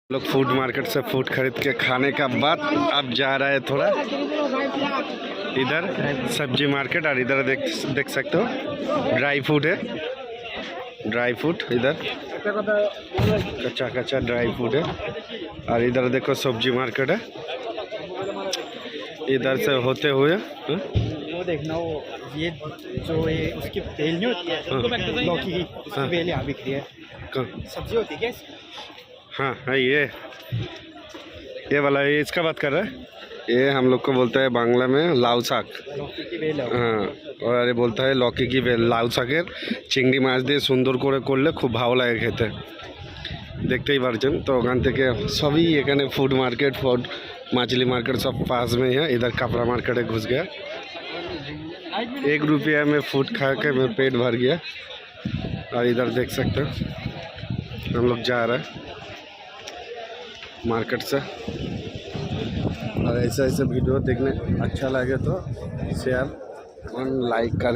लोग food market से food खरीद के खाने का बाद अब जा रहा है थोड़ा इधर सब्जी मार्केट। और इधर देख सकते हो ड्राई फूड है, ड्राई फूड इधर कच्चा ड्राई फूड है। और इधर देखो सब्जी मार्केट है, इधर से होते हुए वो देखना वो ये जो ये उसकी बेल नहीं होती है लौकी की, उसकी बेल यहाँ बिक रही है। सब्जी होती है क्या? हाँ हाँ ये वाला ये इसका बात कर रहा है। ये हम लोग को बोलता है बांग्ला में लाउ शाक। लौकी की बेल है। हाँ, और अरे बोलता है लौकी की बेल। लाउ शाकेर चिंगड़ी माछ দিয়ে সুন্দর করে করলে খুব ভালো লাগে খেতে, দেখতেই পারছেন। तो ওখান থেকে सभी এখানে फूड मार्केट फूड मछली मार्केट सब पास में है। इधर कपड़ा मार्केट घुस गया, 1 रुपया में फूड खा के मैं पेट भर गया। और इधर देख सकते हो हम लोग जा रहे हैं मार्केट से। और ऐसे वीडियो देखने अच्छा लगे तो शेयर और लाइक कर